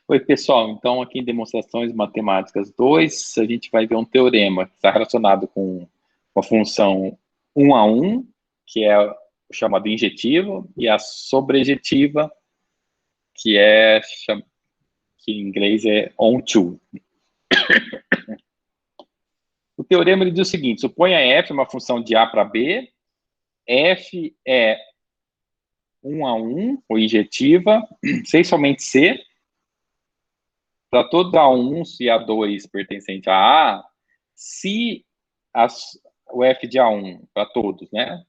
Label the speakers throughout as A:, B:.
A: Oi, pessoal. Então, aqui em Demonstrações Matemáticas 2, a gente vai ver um teorema que está relacionado com a função 1 a 1, que é o chamado injetivo, e a sobrejetiva, que que em inglês é on-to. O teorema ele diz o seguinte: suponha f uma função de a para b, f é 1 a 1, ou injetiva, sem somente c, para todo A1 e A2 pertencente a A, se o f de A1 para todos, né,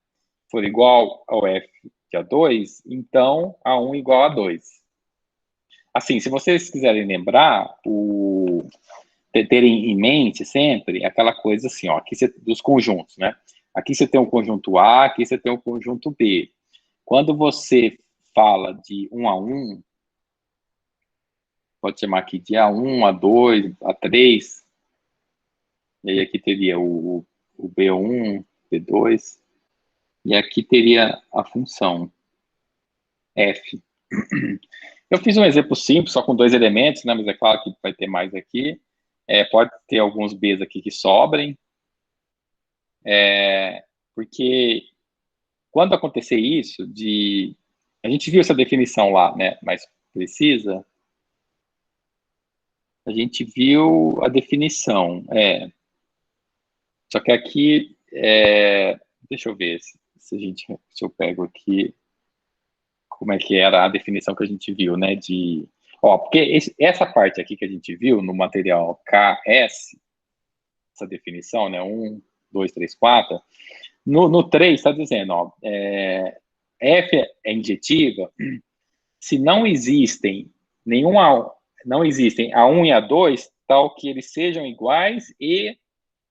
A: for igual ao f de A2, então A1 igual a 2. Assim, se vocês quiserem lembrar, terem em mente sempre aquela coisa assim, ó, aqui dos conjuntos, né? Aqui você tem o conjunto A, aqui você tem o conjunto B. Quando você fala de 1 a 1, pode chamar aqui de A1, A2, A3, e aí aqui teria o B1, B2, e aqui teria a função f. Eu fiz um exemplo simples, só com 2 elementos, né, mas é claro que vai ter mais aqui. Pode ter alguns b's aqui que sobrem, porque quando acontecer isso, a gente viu essa definição lá, né, mais precisa, a gente viu a definição, só que aqui, deixa eu ver se eu pego aqui como é que era a definição que a gente viu, né, porque essa parte aqui que a gente viu no material KS, essa definição, né, 1, 2, 3, 4, no 3 está dizendo, ó, F é injetiva se não existem não existem A1 e A2, tal que eles sejam iguais e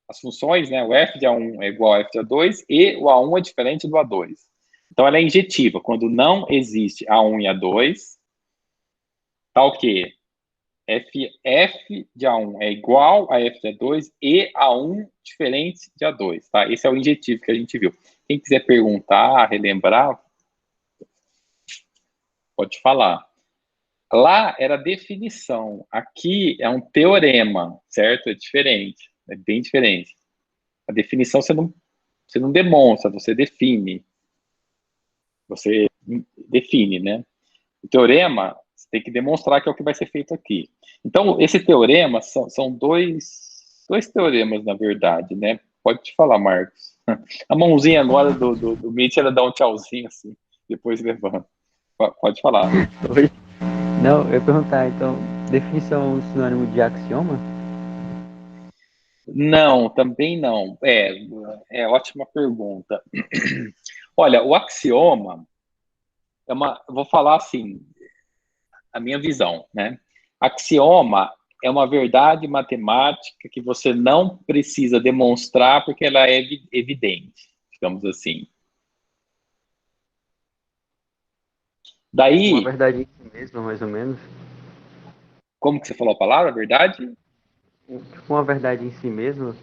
A: as funções, né, o f de A1 é igual ao f de A2 e o A1 é diferente do A2. Então, ela é injetiva quando não existe A1 e A2, tal que f de A1 é igual a f de A2 e A1 diferente de A2, tá? Esse é o injetivo que a gente viu. Quem quiser perguntar, relembrar, pode falar. Lá era definição, aqui é um teorema, certo? É diferente, é bem diferente. A definição você não demonstra, você define. Você define, né? O teorema, você tem que demonstrar que é o que vai ser feito aqui. Então, esse teorema são dois teoremas, na verdade, né? Pode te falar, Marcos. A mãozinha agora do Mitch, ela dá um tchauzinho assim, depois levanta. Pode falar.
B: Oi? Não, eu ia perguntar, então, definição é um sinônimo de axioma?
A: Não, também não. É ótima pergunta. Olha, o axioma vou falar assim, a minha visão, né? Axioma é uma verdade matemática que você não precisa demonstrar porque ela é evidente, digamos assim.
B: Uma
A: Daí,
B: verdade em si mesma, mais ou menos.
A: como que você falou a palavra, verdade?
B: Tipo, uma verdade em si mesma,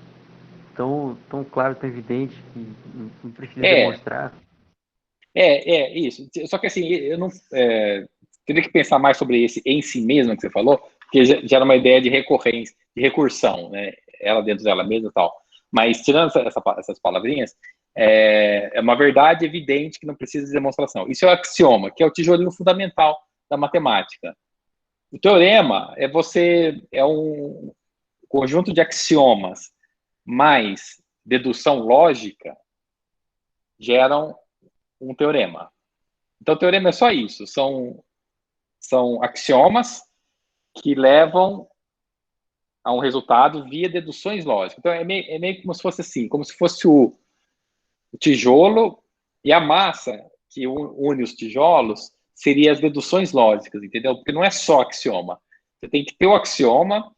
B: tão claro, tão evidente, que não precisa
A: É,
B: demonstrar.
A: isso. Só que assim, eu não teria que pensar mais sobre esse em si mesmo que você falou, porque gera uma ideia de recorrência, de recursão, né? Ela dentro dela mesma e tal. Mas tirando essas palavrinhas, é uma verdade evidente que não precisa de demonstração. Isso é o axioma, que é o tijolinho fundamental da matemática. O teorema é um conjunto de axiomas mais dedução lógica geram um teorema. Então, o teorema é só isso. São axiomas que levam a um resultado via deduções lógicas. Então, é meio como se fosse assim, como se fosse o tijolo e a massa que une os tijolos seria as deduções lógicas, entendeu? Porque não é só axioma. Você tem que ter o axioma,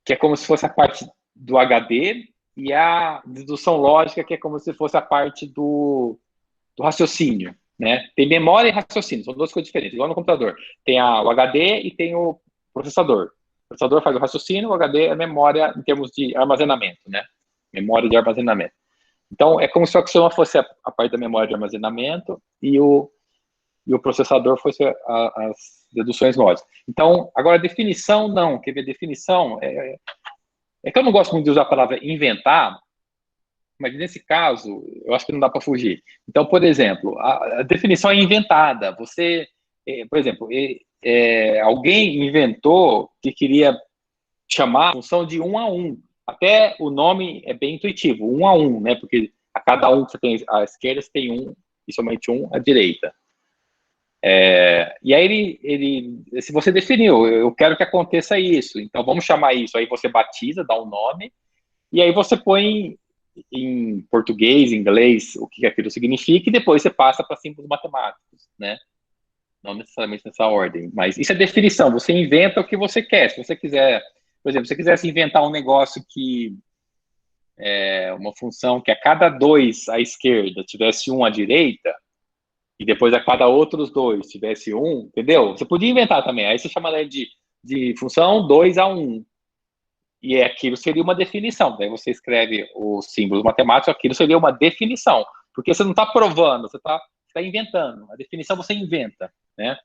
A: que é como se fosse a parte do HD, e a dedução lógica, que é como se fosse a parte do raciocínio, né? Tem memória e raciocínio, são duas coisas diferentes, igual no computador. Tem o HD e tem o processador. O processador faz o raciocínio, o HD é a memória em termos de armazenamento, né? Memória de armazenamento. Então, é como se o axioma fosse a parte da memória de armazenamento e e o processador fosse as deduções lógicas. Então, agora, definição, não. Quer ver, definição, é que eu não gosto muito de usar a palavra inventar, mas nesse caso, eu acho que não dá para fugir. Então, por exemplo, a definição é inventada. Você, por exemplo, alguém inventou que queria chamar a função de 1 a 1. Até o nome é bem intuitivo, 1 a 1, né? Porque a cada um que você tem à esquerda, você tem um, e somente um à direita. E aí se você definiu, eu quero que aconteça isso, então vamos chamar isso, aí você batiza, dá um nome, e aí você põe em português, em inglês, o que aquilo significa, e depois você passa para símbolos matemáticos, né? Não necessariamente nessa ordem, mas isso é definição, você inventa o que você quer. Se você quiser, por exemplo, se você quisesse inventar um negócio que uma função que a cada 2 à esquerda tivesse 1 à direita, e depois a cada outros 2 tivesse 1, entendeu? Você podia inventar também, aí você chamaria de função 2 a 1. E aquilo seria uma definição. Daí você escreve os símbolos matemáticos, aquilo seria uma definição. Porque você não está provando, você está inventando. A definição você inventa, né?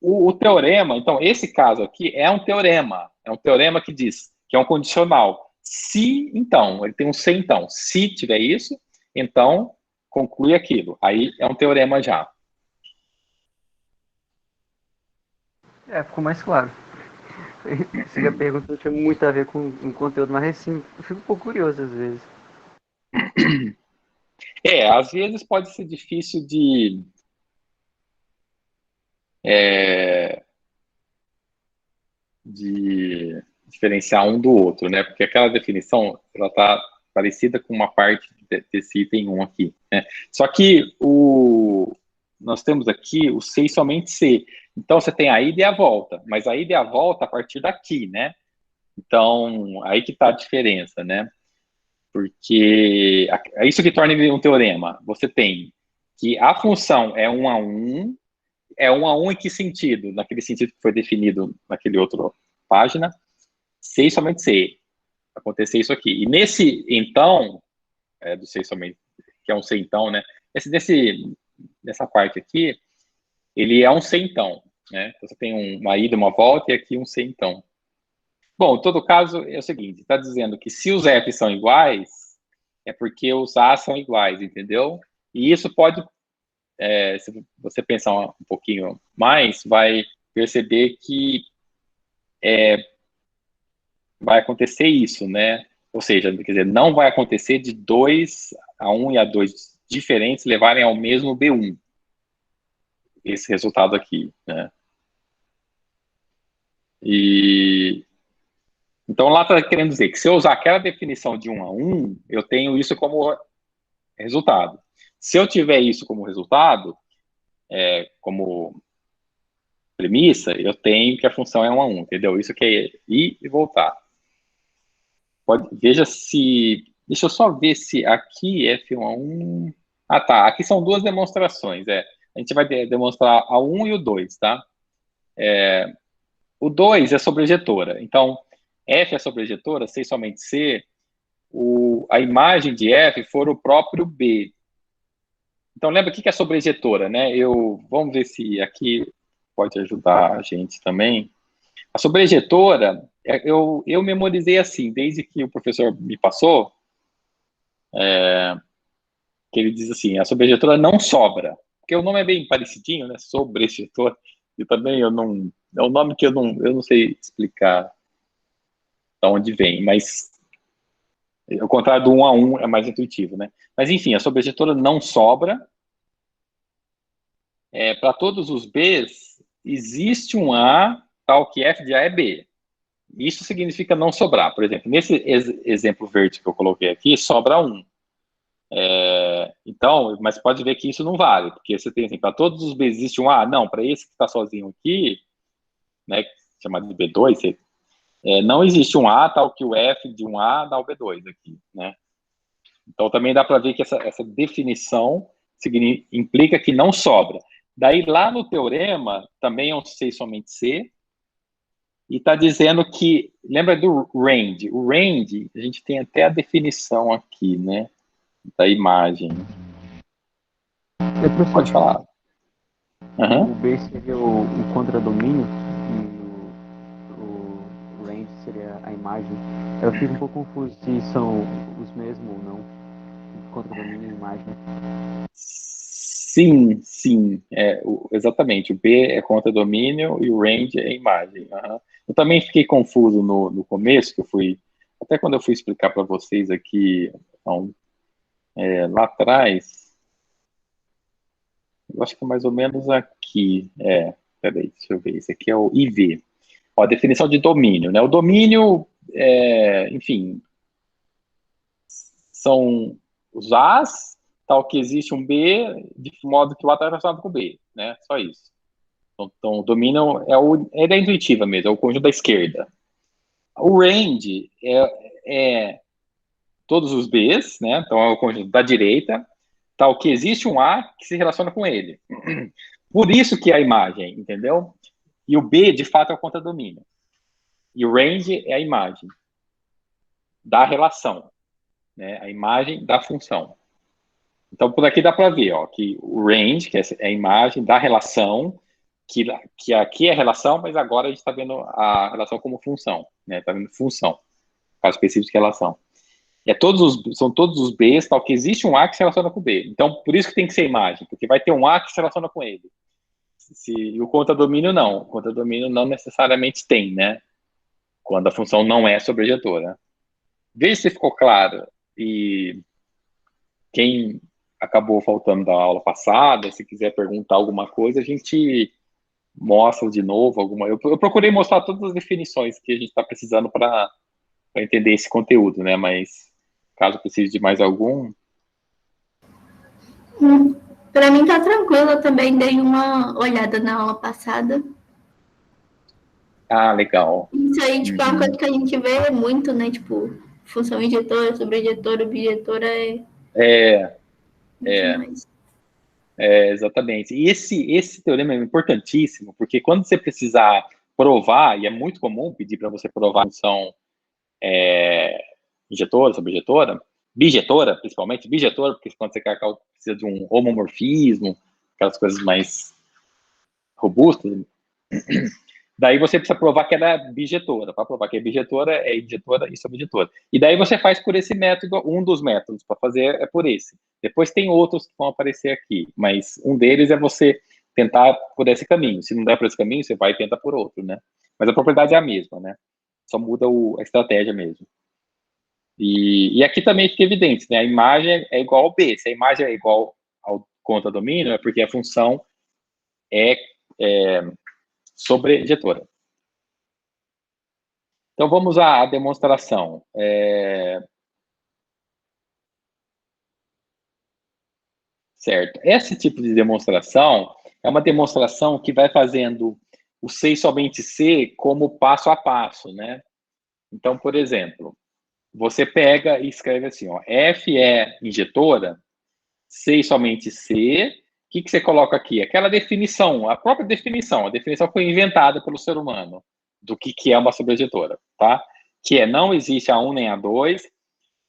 A: O teorema, então, esse caso aqui é um teorema. É um teorema que diz que é um condicional. Se, então, ele tem um se, então. Se tiver isso, então, conclui aquilo. Aí é um teorema já.
B: Ficou mais claro. Se a pergunta tinha muito a ver com um conteúdo mais recente, eu fico um pouco curioso às vezes.
A: Às vezes pode ser difícil de diferenciar um do outro, né? Porque aquela definição, ela está parecida com uma parte desse item 1 aqui, né? Só que nós temos aqui o C e somente C. Então, você tem a ida e a volta, mas a ida e a volta a partir daqui, né? Então, aí que está a diferença, né? Porque é isso que torna ele um teorema. Você tem que a função é 1 a 1, é 1 a 1 em que sentido? Naquele sentido que foi definido naquele outro página, C e somente C. Acontecer isso aqui. E nesse então, do C e somente, que é um C então, né? Nessa parte aqui, ele é um C então, né? Então, você tem uma ida, uma volta, e aqui um C então. Bom, em todo caso, é o seguinte, está dizendo que se os F são iguais, é porque os A são iguais, entendeu? E isso pode, se você pensar um pouquinho mais, vai perceber que vai acontecer isso, né? Ou seja, quer dizer, não vai acontecer de 2 a 1 e a 2 diferentes levarem ao mesmo B1. Esse resultado aqui, né? Então, lá está querendo dizer que se eu usar aquela definição de 1 a 1, eu tenho isso como resultado. Se eu tiver isso como resultado, como premissa, eu tenho que a função é 1 a 1, entendeu? Isso que é ir e voltar. Veja se... Deixa eu só ver se aqui F1 a 1... Ah, tá. Aqui são duas demonstrações. A gente vai demonstrar a 1 e o 2, tá? O 2 é sobrejetora. Então, F é sobrejetora, C somente C. A imagem de F for o próprio B. Então, lembra o que é sobrejetora, né? Vamos ver se aqui pode ajudar a gente também. A sobrejetora, eu memorizei assim, desde que o professor me passou, que ele diz assim, a sobrejetora não sobra. Porque o nome é bem parecidinho, né? Sobrejetora. E também é um nome que eu não sei explicar de onde vem, mas ao contrário do 1 a 1 é mais intuitivo, né? Mas enfim, a sobrejetora não sobra. Para todos os Bs, existe um A tal que F de A é B. Isso significa não sobrar. Por exemplo, nesse exemplo verde que eu coloquei aqui, sobra 1. Então, mas pode ver que isso não vale, porque você tem assim, para todos os Bs existe um A, não, para esse que está sozinho aqui, né, chamado de B2, não existe um A tal que o F de um A dá o B2 aqui, né? Então também dá para ver que essa definição implica que não sobra. Daí lá no teorema, também é um C somente C, e está dizendo que, lembra do range? O range, a gente tem até a definição aqui, né, da imagem. Pode falar.
B: O
A: Aham.
B: B seria o contradomínio e o range seria a imagem. Eu fico um pouco confuso se são os mesmos ou não. Contradomínio e imagem.
A: Sim, sim, exatamente. O B é contra domínio e o range é imagem. Aham. Eu também fiquei confuso no começo, que eu fui, até quando eu fui explicar para vocês aqui, então, lá atrás, eu acho que é mais ou menos aqui. Peraí, deixa eu ver. Esse aqui é o IV. Ó, a definição de domínio, né? O domínio, enfim, são os A's, tal que existe um B, de modo que o A está relacionado com o B, né? Só isso. Então, o domínio é da intuitiva mesmo, é o conjunto da esquerda. O range é todos os Bs, né? Então, é o conjunto da direita, tal que existe um A que se relaciona com ele. Por isso que é a imagem, entendeu? E o B, de fato, é o contradomínio. E o range é a imagem da relação, né? A imagem da função. Então, por aqui dá para ver, ó, que o range, que é a imagem da relação, que aqui é relação, mas agora a gente está vendo a relação como função, né? Está vendo função, caso específico de relação. São todos os Bs, tal que existe um A que se relaciona com o B. Então, por isso que tem que ser imagem, porque vai ter um A que se relaciona com ele. E o contradomínio não. O contradomínio não necessariamente tem, né? Quando a função não é sobrejetora. Veja se ficou claro. E quem acabou faltando da aula passada, se quiser perguntar alguma coisa, a gente mostra de novo alguma. Eu procurei mostrar todas as definições que a gente está precisando para entender esse conteúdo, né? Mas caso precise de mais algum.
C: Para mim tá tranquilo, eu também dei uma olhada na aula passada.
A: Ah, legal.
C: Isso aí, tipo, é uma coisa
A: Uhum.
C: que a gente vê muito, né? Tipo, função injetora, sobrejetora, objetora é
A: É, é,
C: demais.
A: exatamente. E esse teorema é importantíssimo, porque quando você precisar provar, e é muito comum pedir para você provar a função injetora, sobrejetora, bijetora, principalmente, bijetora, porque quando você quer precisa de um homomorfismo, aquelas coisas mais robustas, daí você precisa provar que ela é bijetora. Para provar que é bijetora, é injetora e sobrejetora. E daí você faz por esse método, um dos métodos para fazer é por esse. Depois tem outros que vão aparecer aqui, mas um deles é você tentar por esse caminho. Se não der por esse caminho, você vai e tenta por outro, né? Mas a propriedade é a mesma, né? Só muda a estratégia mesmo. E aqui também fica evidente, né? A imagem é igual ao B. Se a imagem é igual ao contradomínio, é porque a função é, é sobrejetora. Então, vamos à demonstração. Certo. Esse tipo de demonstração é uma demonstração que vai fazendo o C e somente C como passo a passo, né? Então, por exemplo, você pega e escreve assim, ó, F é injetora, C e somente C. O que você coloca aqui? Aquela definição, a própria definição. A definição foi inventada pelo ser humano do que é uma sobrejetora, tá? Que não existe A1 nem A2,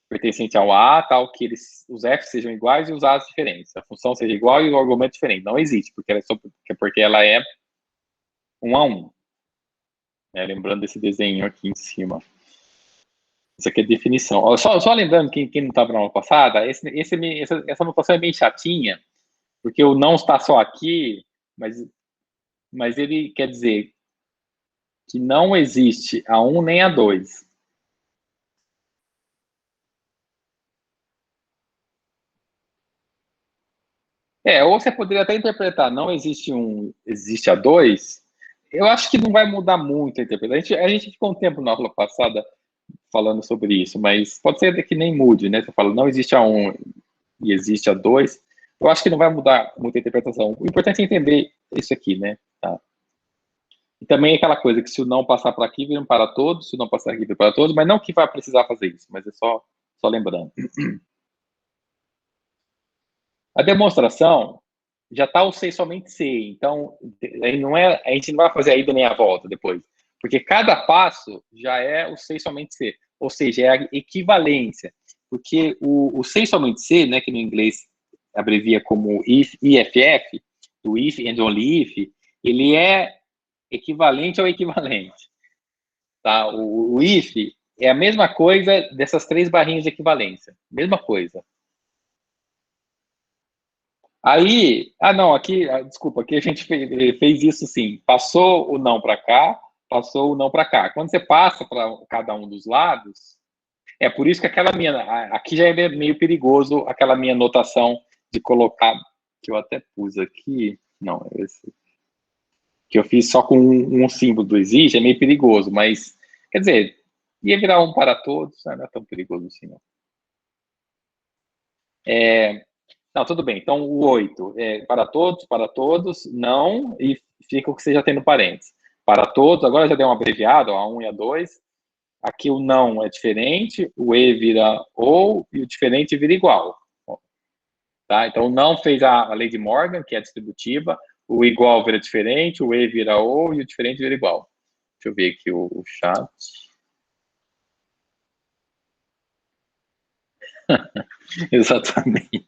A: pertencente ao A, tal que os F sejam iguais e os A's diferentes. A função seja igual e o argumento diferente. Não existe, porque ela é 1 a 1. Né? Lembrando desse desenho aqui em cima. Isso aqui é definição. Só lembrando, quem não estava na aula passada, essa notação é bem chatinha, porque o não está só aqui, mas ele quer dizer que não existe A1 nem A2. Ou você poderia até interpretar, não existe existe A2. Eu acho que não vai mudar muito a interpretação. A gente ficou um tempo na aula passada falando sobre isso, mas pode ser que nem mude, né? Você fala, não existe A1 e existe A2. Eu acho que não vai mudar muito a interpretação. O importante é entender isso aqui, né? Tá? E também é aquela coisa que se o não passar para aqui, vira para todos, se o não passar aqui, vira para todos, mas não que vai precisar fazer isso, mas é só lembrando. A demonstração já está o C somente C, então a gente não vai fazer a ida nem a volta depois, porque cada passo já é o C somente C, ou seja, é a equivalência, porque o C somente C, né, que no inglês abrevia como IFF, do if and only if, ele é equivalente ao equivalente. Tá? O if é a mesma coisa dessas 3 barrinhas de equivalência. Mesma coisa. Aí, não, aqui, desculpa, aqui a gente fez isso sim. Passou o não para cá, passou o não para cá. Quando você passa para cada um dos lados, é por isso que aquela minha, aqui já é meio perigoso, aquela minha notação de colocar, que eu até pus aqui, não, esse, que eu fiz só com um símbolo do exige, é meio perigoso, mas, quer dizer, ia virar um para todos, não é tão perigoso assim, não. Não, tudo bem, então o 8 é para todos, não, e fica o que você já tem no parênteses. Para todos, agora já deu um abreviado, a 1 e a 2, aqui o não é diferente, o e vira ou, e o diferente vira igual. Tá? Então, o não fez a lei de Morgan, que é distributiva, o igual vira diferente, o e vira ou, e o diferente vira igual. Deixa eu ver aqui o chat. Exatamente.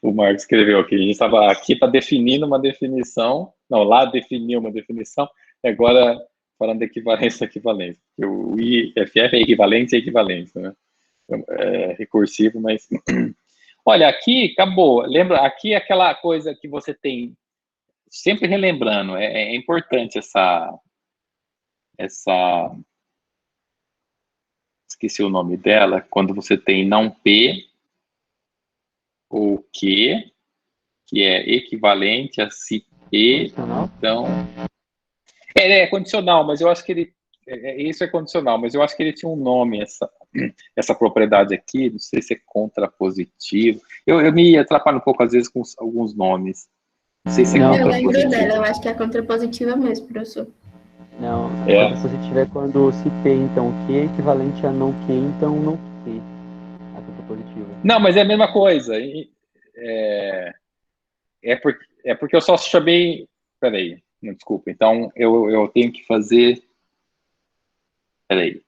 A: O Marcos escreveu aqui. A gente estava aqui para definir uma definição. Não, lá definiu uma definição. Agora, falando de equivalência, equivalência. O IFF é equivalente a equivalência, né? É recursivo, mas... Olha, aqui acabou. Lembra, aqui é aquela coisa que você tem... Sempre relembrando, é importante essa... Esqueci o nome dela. Quando você tem não P... ou que é equivalente a se e, então... É condicional, mas eu acho que ele... isso é condicional, mas eu acho que ele tinha um nome, essa propriedade aqui, não sei se é contrapositivo. Eu me atrapalho um pouco, às vezes, com alguns nomes. Não sei se é contrapositivo.
C: Eu lembro dela, eu acho que é contrapositiva mesmo, professor.
B: Não, contrapositiva é quando se P, então que é equivalente a não que, então não que. A contrapositiva.
A: Não, mas é a mesma coisa. É porque eu só chamei... Peraí, não, desculpa. Então, eu tenho que fazer... Peraí.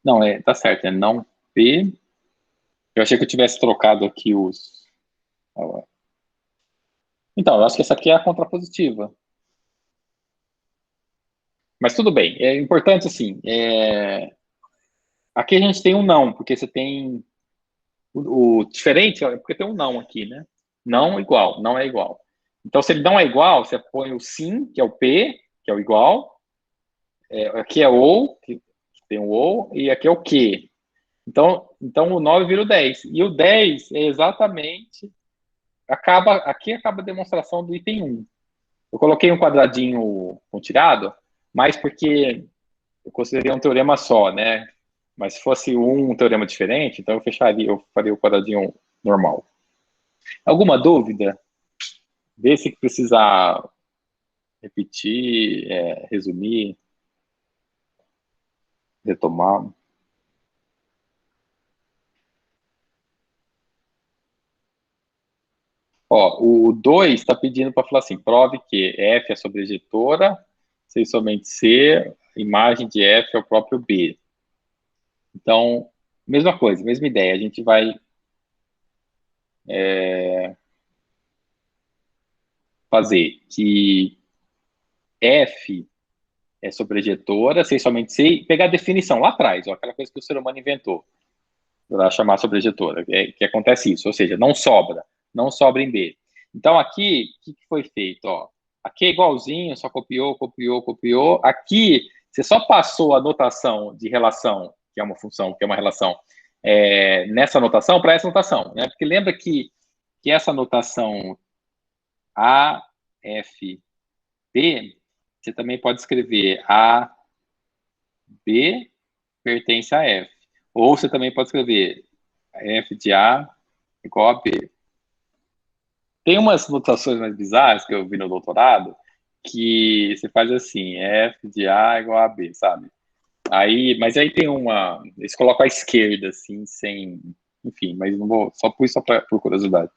A: Não, tá certo, é não P. Eu achei que eu tivesse trocado aqui os... Então, eu acho que essa aqui é a contrapositiva. Mas tudo bem, é importante assim, aqui a gente tem um não, porque você tem o diferente, porque tem um não aqui, né? Não igual, não é igual. Então, se ele não é igual, você põe o sim, que é o P, que é o igual, aqui é ou, que tem o ou, e aqui é o que. Então o 9 vira o 10. E o 10 é exatamente... Aqui acaba a demonstração do item 1. Eu coloquei um quadradinho com tirado, mas porque eu considerei um teorema só, né? Mas se fosse um teorema diferente, então eu faria o quadradinho normal. Alguma dúvida? Vê se precisar repetir, resumir, retomar. Ó, o 2 está pedindo para falar assim, prove que F é sobrejetora, C somente C, imagem de F é o próprio B. Então, mesma coisa, mesma ideia, a gente vai fazer que F é sobrejetora, C somente C, e pegar a definição lá atrás, ó, aquela coisa que o ser humano inventou, para chamar sobrejetora, que acontece isso, ou seja, não sobra em B. Então, aqui, o que foi feito? Ó, aqui é igualzinho, só copiou. Aqui, você só passou a notação de relação, que é uma função, que é uma relação, nessa notação para essa notação, né? Porque lembra que essa notação A, F, B, você também pode escrever A, B pertence a F. Ou você também pode escrever F de A igual a B. Tem umas notações mais bizarras que eu vi no doutorado, que você faz assim, F de A igual a B, sabe? Mas aí tem uma... Eles colocam à esquerda, assim, sem... Enfim, mas não vou... Só pus só por curiosidade.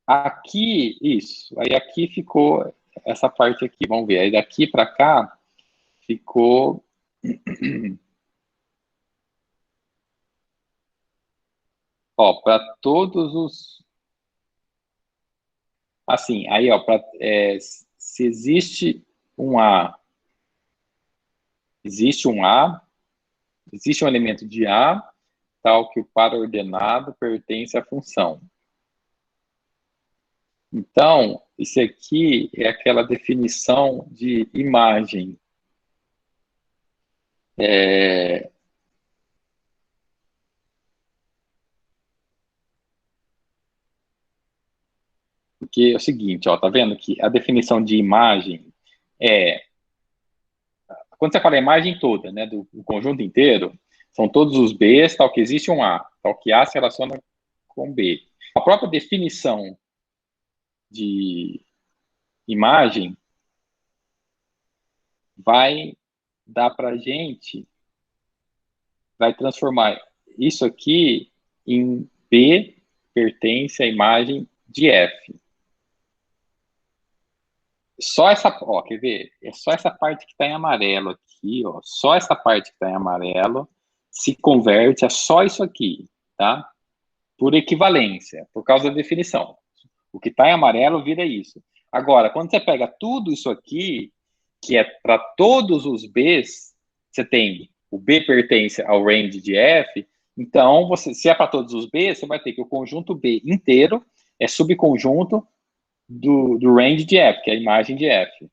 A: Aqui, isso. Aí aqui ficou essa parte aqui. Vamos ver. Aí daqui para cá ficou... Ó, para todos os... Assim, aí, ó, se existe um A, existe um A, existe um elemento de A, tal que o par ordenado pertence à função. Então, isso aqui é aquela definição de imagem. Porque é o seguinte, ó, tá vendo que a definição de imagem é... Quando você fala a imagem toda, né, do conjunto inteiro, são todos os Bs, tal que existe um A, tal que A se relaciona com B. A própria definição de imagem vai dar para a gente, vai transformar isso aqui em B pertence à imagem de F. Só essa, ó, quer ver? É só essa parte que está em amarelo aqui, ó. Só essa parte que está em amarelo se converte a só isso aqui, tá? Por equivalência, por causa da definição. O que está em amarelo vira isso. Agora, quando você pega tudo isso aqui, que é para todos os Bs, você tem o B pertence ao range de F, então, se é para todos os Bs, você vai ter que o conjunto B inteiro é subconjunto do range de F, que é a imagem de F.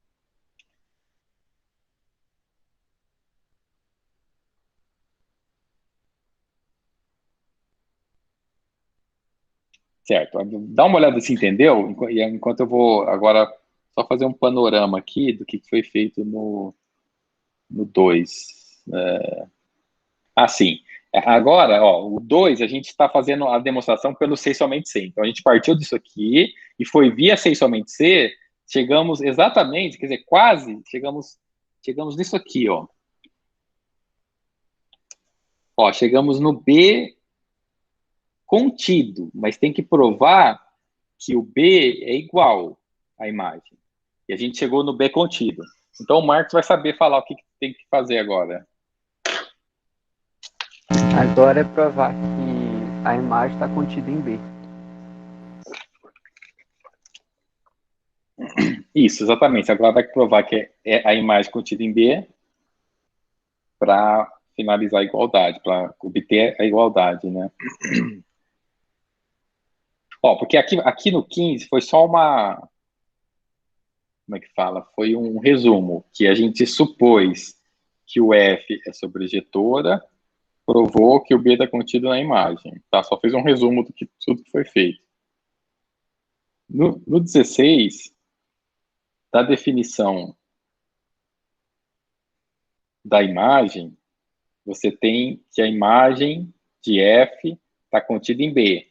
A: Certo. Dá uma olhada se entendeu, enquanto eu vou agora só fazer um panorama aqui do que foi feito no 2. Assim, agora, ó, o 2, a gente está fazendo a demonstração pelo C somente C. Então, a gente partiu disso aqui e foi via C somente C, chegamos exatamente, quer dizer, quase, chegamos nisso aqui, ó. Ó, chegamos no B contido, mas tem que provar que o B é igual à imagem. E a gente chegou no B contido. Então, o Marcos vai saber falar o que tem que fazer agora.
B: Agora é provar que a imagem está contida em B.
A: Isso, exatamente. Agora vai provar que é a imagem contida em B para finalizar a igualdade, para obter a igualdade, né? Ó, porque aqui no 15 foi só uma... Como é que fala? Foi um resumo, que a gente supôs que o F é sobrejetora, provou que o B está contido na imagem, tá? Só fez um resumo do que tudo que foi feito. No 16, da definição da imagem, você tem que a imagem de F está contida em B.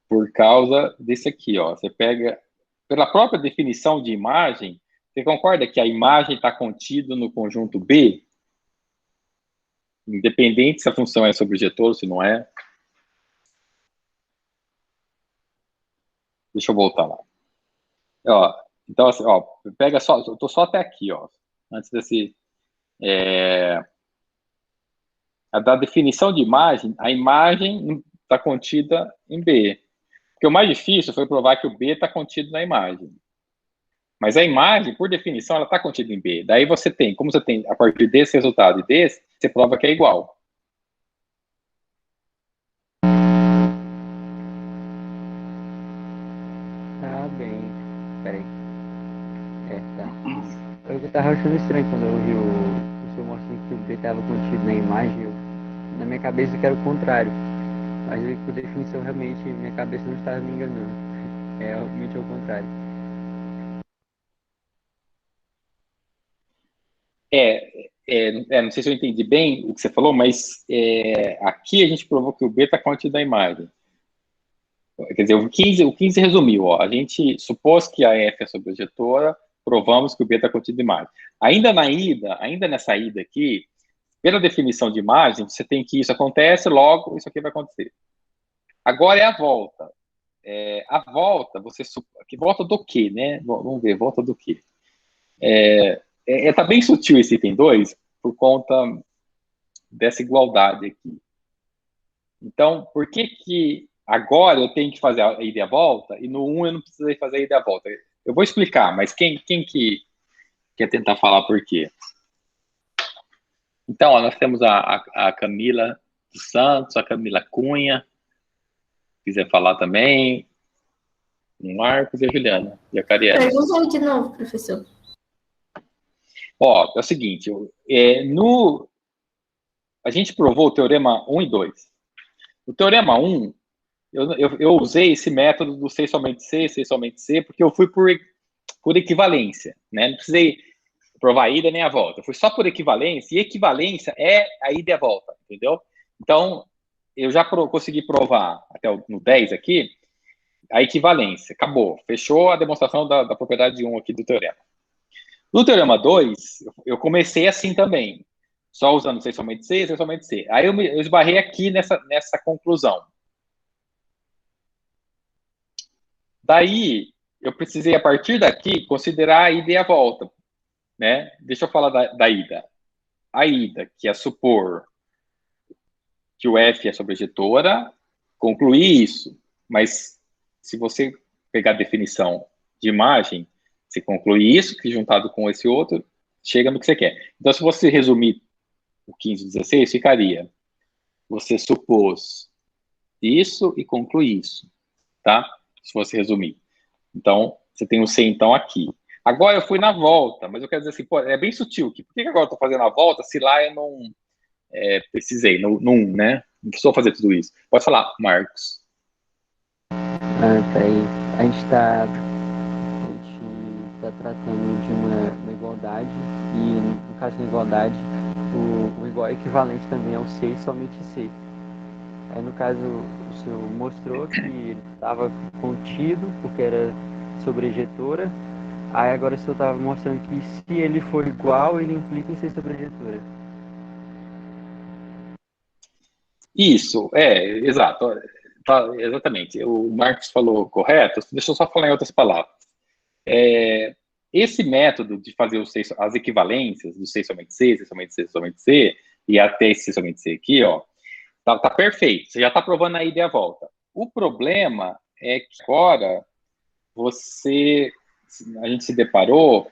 A: Por causa desse aqui, ó. Você pega, pela própria definição de imagem, você concorda que a imagem está contida no conjunto B? Independente se a função é sobrejetor ou se não é. Deixa eu voltar lá. Ó, então, assim, ó, pega só, eu tô só até aqui, ó. Antes desse... a da definição de imagem, a imagem está contida em B. Porque o mais difícil foi provar que o B está contido na imagem. Mas a imagem, por definição, ela está contida em B. Daí você tem, como você tem a partir desse resultado e desse, você prova que é igual.
B: Tá bem. Peraí. Tá. Eu tava achando estranho quando eu vi o senhor mostrando que o B estava contido na imagem. Na minha cabeça que era o contrário. Mas por definição, realmente, minha cabeça não estava me enganando. É realmente o contrário.
A: Não sei se eu entendi bem o que você falou, mas aqui a gente provou que o B está contido na imagem. Quer dizer, o 15 resumiu, ó, a gente supôs que a F é sobrejetora, provamos que o B está contido em imagem. Ainda nessa ida aqui, pela definição de imagem, você tem que isso acontece, logo isso aqui vai acontecer. Agora é a volta. A volta, que volta do quê, né? Vamos ver, volta do quê? Tá bem sutil esse item 2 por conta dessa igualdade aqui. Então, por que que agora eu tenho que fazer a ida e a volta e no 1 eu não precisei fazer a ida e a volta? Eu vou explicar, mas quem que quer tentar falar por quê? Então, ó, nós temos a Camila dos Santos, a Camila Cunha, quiser falar também, o Marcos e a Juliana, e a Cariana.
C: Pergunta aí de novo, professor.
A: Ó, é o seguinte, a gente provou o teorema 1 e 2. O teorema 1, eu usei esse método do C somente C, porque eu fui por equivalência, né? Não precisei provar a ida nem a volta. Eu fui só por equivalência, e equivalência é a ida e a volta, entendeu? Então, eu já consegui provar, até no 10 aqui, a equivalência. Acabou. Fechou a demonstração da propriedade 1 aqui do teorema. No teorema 2, eu comecei assim também. Só usando C somente C. Aí eu esbarrei aqui nessa conclusão. Daí, eu precisei, a partir daqui, considerar a ida e a volta. Né? Deixa eu falar da ida. A ida, que é supor que o F é sobrejetora, concluir isso. Mas, se você pegar a definição de imagem, você conclui isso, que juntado com esse outro, chega no que você quer. Então, se você resumir o 15 e 16, ficaria: você supôs isso e conclui isso, tá? Se você resumir. Então, você tem o C, então, aqui. Agora, eu fui na volta, mas eu quero dizer assim, pô, é bem sutil aqui. Por que agora eu estou fazendo a volta se lá eu não precisei, no 1, né? Não precisou fazer tudo isso. Pode falar, Marcos.
B: Peraí. A gente está tratando de uma igualdade, e no caso da igualdade, o igual equivalente também ao C e somente C. Aí, no caso, o senhor mostrou que ele estava contido, porque era sobrejetora. Aí agora o senhor estava mostrando que se ele for igual, ele implica em ser sobrejetora.
A: Isso, exato. Tá, exatamente. O Marcos falou correto. Deixa eu só falar em outras palavras. Esse método de fazer as equivalências do C somente C, C somente C, C somente C, e até esse C somente C aqui, ó, tá perfeito. Você já está provando a ida e a volta. O problema é que agora a gente se deparou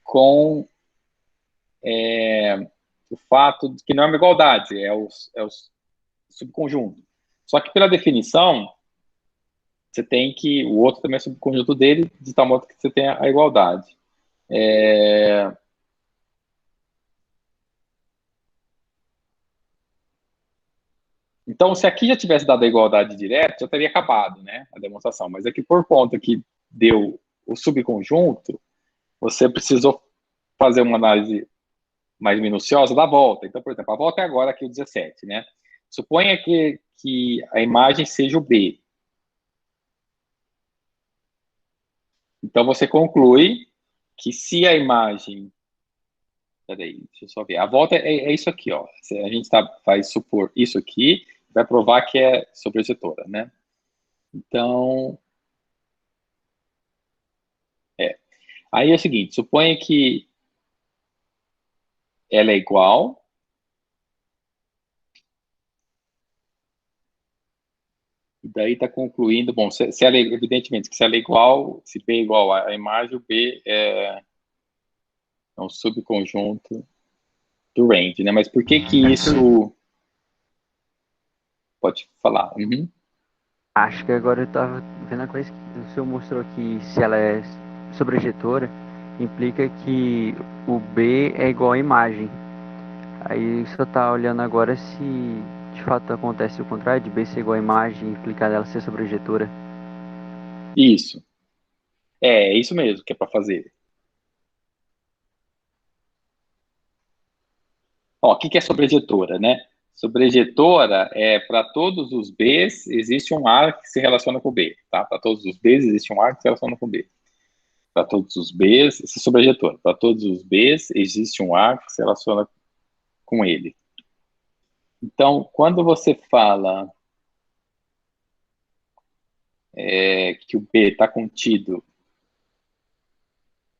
A: com o fato de que não é uma igualdade, é o subconjunto. Só que pela definição, você tem que o outro também é subconjunto dele, de tal modo que você tem a igualdade. Então, se aqui já tivesse dado a igualdade direta, já teria acabado, né, a demonstração. Mas aqui, por conta que deu o subconjunto, você precisou fazer uma análise mais minuciosa da volta. Então, por exemplo, a volta é agora aqui o 17, né? Suponha que a imagem seja o B. Então, você conclui que se a imagem... Peraí, deixa eu só ver. A volta é isso aqui, ó. A gente vai supor isso aqui, vai provar que é sobrejetora, né? Então... Aí é o seguinte, suponha que ela é igual... E daí está concluindo, bom, se ela, evidentemente, que se ela é igual, se B é igual à imagem, o B é um subconjunto do range, né? Mas por que isso... Pode falar. Uhum.
B: Acho que agora eu estava vendo a coisa que o senhor mostrou que se ela é sobrejetora, implica que o B é igual à imagem. Aí o senhor está olhando agora se de fato acontece o contrário, de B ser igual à imagem, implicar ela ser sobrejetora.
A: Isso. É isso mesmo que é para fazer. Ó, o que é sobrejetora, né? Sobrejetora é para todos os Bs, existe um A que se relaciona com o B, tá? Para todos os Bs, existe um A que se relaciona com o B. Para todos os Bs, esse é sobrejetor. Para todos os Bs, existe um A que se relaciona com ele. Então, quando você fala que o B está contido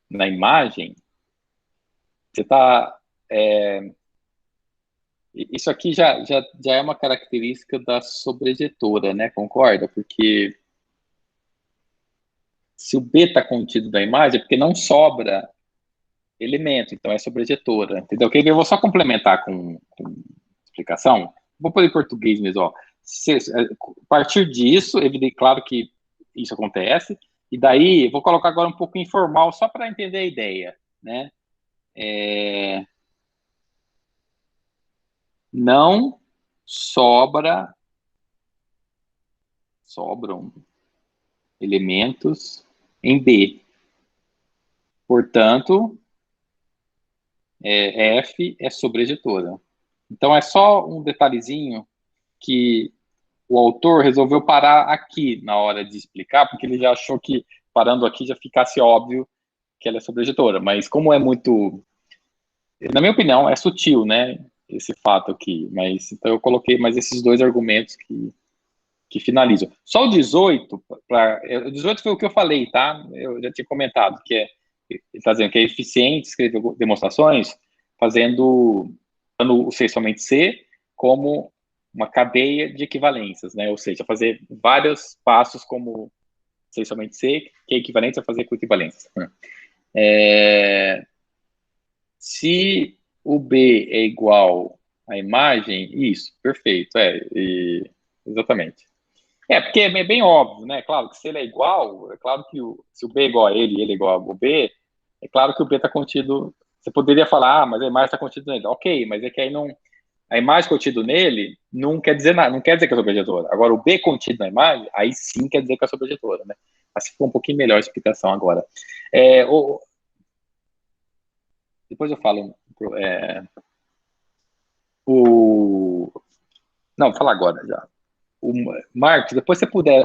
A: na imagem, você está Isso aqui já é uma característica da sobrejetora, né? Concorda? Porque se o B está contido na imagem, é porque não sobra elemento, então é sobrejetora, entendeu? Eu vou só complementar com explicação. Vou pôr em português mesmo, ó. A partir disso, claro que isso acontece, e daí vou colocar agora um pouco informal, só para entender a ideia, né? Não sobram elementos em B. Portanto, F é sobrejetora. Então, é só um detalhezinho que o autor resolveu parar aqui na hora de explicar, porque ele já achou que, parando aqui, já ficasse óbvio que ela é sobrejetora. Mas como é muito... Na minha opinião, é sutil, né? Esse fato aqui. Mas, então, eu coloquei mais esses dois argumentos que finalizam. Só o 18, o 18 foi o que eu falei, tá? Eu já tinha comentado, que ele está dizendo que é eficiente escrever demonstrações dando o C somente C como uma cadeia de equivalências, né? Ou seja, fazer vários passos como C somente C, que é equivalência a fazer com equivalência. Se o B é igual à imagem, isso, perfeito, exatamente. Porque é bem óbvio, né? Claro que se ele é igual, é claro que se o B é igual a ele e ele é igual ao B, é claro que o B está contido. Você poderia falar, mas a imagem está contida nele. Ok, mas é que aí não. A imagem contida nele não quer dizer nada, não quer dizer que é sobrejetora. Agora, o B contido na imagem, aí sim quer dizer que é sobrejetora, né? Assim ficou um pouquinho melhor a explicação agora. Depois eu falo. Não, vou falar agora já. Marcos, depois você puder,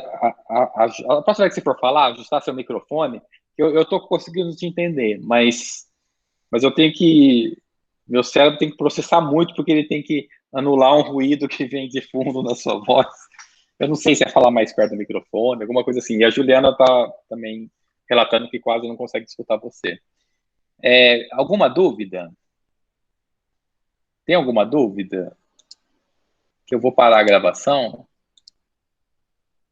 A: a próxima vez que você for falar, ajustar seu microfone, eu estou conseguindo te entender, mas eu tenho que, meu cérebro tem que processar muito, porque ele tem que anular um ruído que vem de fundo na sua voz. Eu não sei se é falar mais perto do microfone, alguma coisa assim. E a Juliana está também relatando que quase não consegue escutar você. Alguma dúvida? Tem alguma dúvida? Que eu vou parar a gravação?